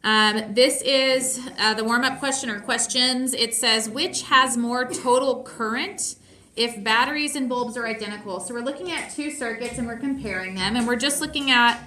This is the warm-up question or questions. It says, which has more total current if batteries and bulbs are identical? So we're looking at two circuits and we're comparing them, and we're just looking at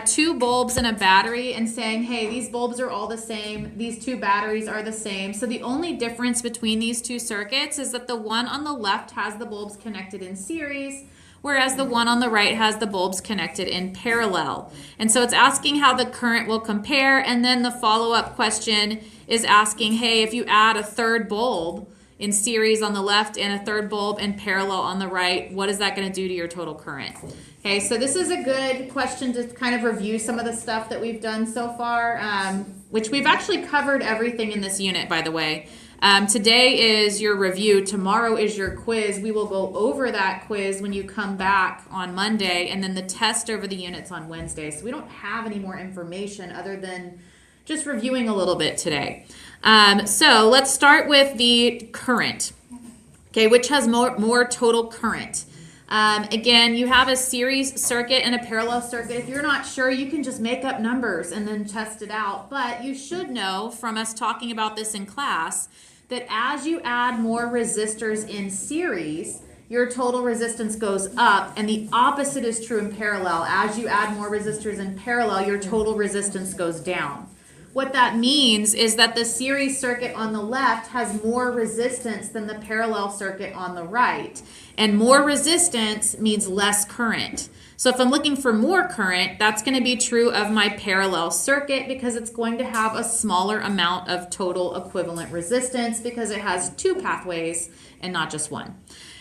two bulbs and a battery and saying, hey, these bulbs are all the same, these two batteries are the same. So the only difference between these two circuits is that the one on the left has the bulbs connected in series, whereas the one on the right has the bulbs connected in parallel. And so it's asking how the current will compare, and then the follow-up question is asking, hey, if you add a third bulb in series on the left and a third bulb in parallel on the right, what is that going to do to your total current? Okay, so this is a good question to kind of review some of the stuff that we've done so far, which we've actually covered everything in this unit, by the way. Today is your review. Tomorrow is your quiz. We will go over that quiz when you come back on Monday, and then the test over the units on Wednesday. So we don't have any more information other than just reviewing a little bit today. So let's start with the current. Okay, which has more total current? Again, you have a series circuit and a parallel circuit. If you're not sure, you can just make up numbers and then test it out. But you should know from us talking about this in class that as you add more resistors in series, your total resistance goes up, and the opposite is true in parallel. As you add more resistors in parallel, your total resistance goes down. What that means is that the series circuit on the left has more resistance than the parallel circuit on the right. And more resistance means less current. So if I'm looking for more current, that's going to be true of my parallel circuit because it's going to have a smaller amount of total equivalent resistance because it has two pathways and not just one.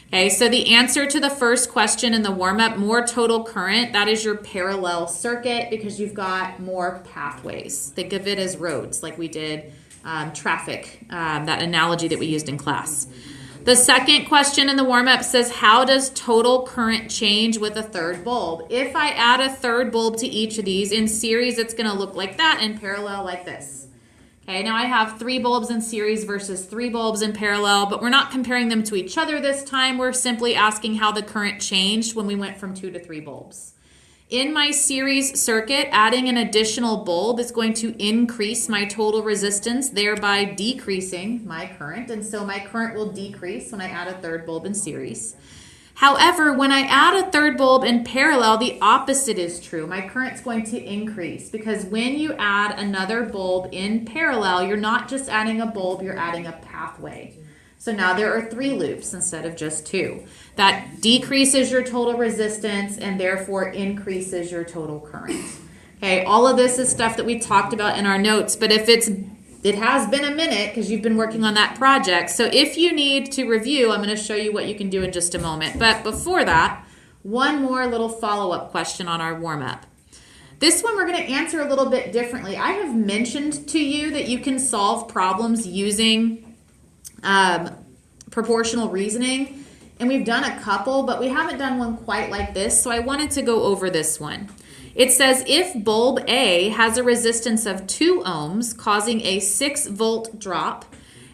Okay, so the answer to the first question in the warm-up, more total current, that is your parallel circuit because you've got more pathways. Think of it as roads, like we did traffic, that analogy that we used in class. The second question in the warm-up says, how does total current change with a third bulb? If I add a third bulb to each of these, in series it's going to look like that, in parallel like this. Okay, now I have 3 bulbs in series versus 3 bulbs in parallel, but we're not comparing them to each other this time. We're simply asking how the current changed when we went from 2 to 3 bulbs. In my series circuit, adding an additional bulb is going to increase my total resistance, thereby decreasing my current. And so my current will decrease when I add a third bulb in series. However, when I add a third bulb in parallel, the opposite is true. My current's going to increase because when you add another bulb in parallel, you're not just adding a bulb, you're adding a pathway. So now there are 3 loops instead of just 2. That decreases your total resistance and therefore increases your total current. Okay, all of this is stuff that we talked about in our notes, but if it has been a minute because you've been working on that project. So if you need to review, I'm going to show you what you can do in just a moment. But before that, one more little follow-up question on our warm-up. This one we're going to answer a little bit differently. I have mentioned to you that you can solve problems using proportional reasoning, and we've done a couple, but we haven't done one quite like this, so I wanted to go over this one. It says if bulb A has a resistance of 2 ohms causing a 6-volt drop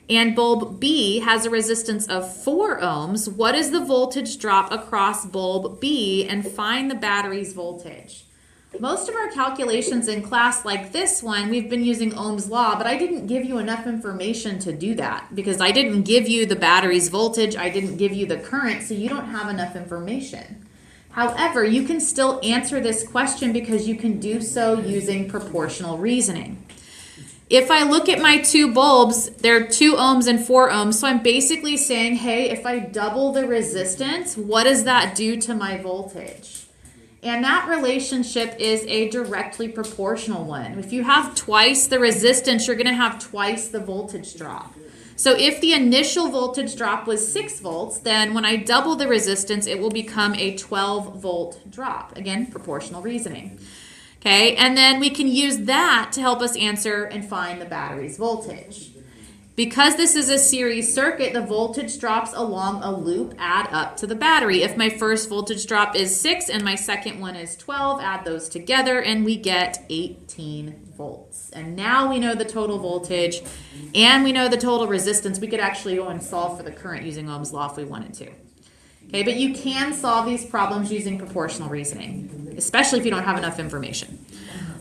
and bulb B has a resistance of 4 ohms, what is the voltage drop across bulb B, and find the battery's voltage? Most of our calculations in class like this one, we've been using Ohm's law, but I didn't give you enough information to do that because I didn't give you the battery's voltage, I didn't give you the current, so you don't have enough information. However, you can still answer this question because you can do so using proportional reasoning. If I look at my 2 bulbs, they're 2 ohms and 4 ohms, so I'm basically saying, hey, if I double the resistance, what does that do to my voltage? And that relationship is a directly proportional one. If you have twice the resistance, you're going to have twice the voltage drop. So if the initial voltage drop was 6 volts, then when I double the resistance, it will become a 12-volt drop. Again, proportional reasoning. Okay, and then we can use that to help us answer and find the battery's voltage. Because this is a series circuit, the voltage drops along a loop add up to the battery. If my first voltage drop is 6 and my second one is 12, add those together and we get 18 volts. And now we know the total voltage and we know the total resistance. We could actually go and solve for the current using Ohm's law if we wanted to. Okay, but you can solve these problems using proportional reasoning, especially if you don't have enough information.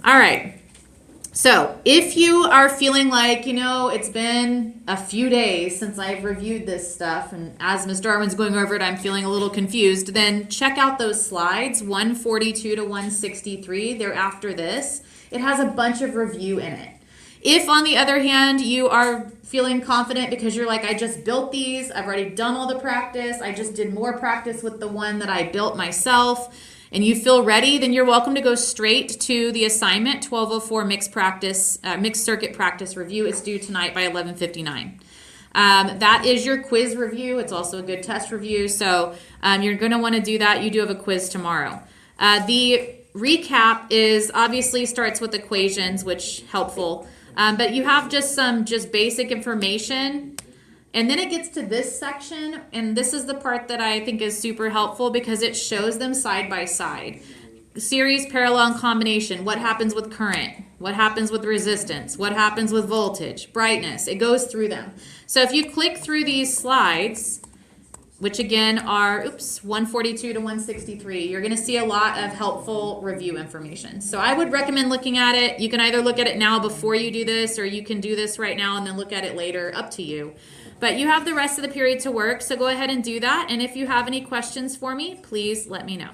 All right. So if you are feeling like, it's been a few days since I've reviewed this stuff, and as Ms. Darwin's going over it, I'm feeling a little confused, then check out those slides, 142 to 163. They're after this. It has a bunch of review in it. If, on the other hand, you are feeling confident because you're like, I just built these, I've already done all the practice, I just did more practice with the one that I built myself, and you feel ready, then you're welcome to go straight to the assignment 1204 mixed circuit practice review. It's due tonight by 11:59. That is your quiz review. It's also a good test review. So you're going to want to do that. You do have a quiz tomorrow. The recap is obviously starts with equations, which helpful. But you have just some basic information. And then it gets to this section, and this is the part that I think is super helpful because it shows them side by side. Series, parallel, and combination. What happens with current? What happens with resistance? What happens with voltage? Brightness. It goes through them. So if you click through these slides, which again are 142 to 163, you're going to see a lot of helpful review information. So I would recommend looking at it. You can either look at it now before you do this, or you can do this right now and then look at it later. Up to you. But you have the rest of the period to work, so go ahead and do that. And if you have any questions for me, please let me know.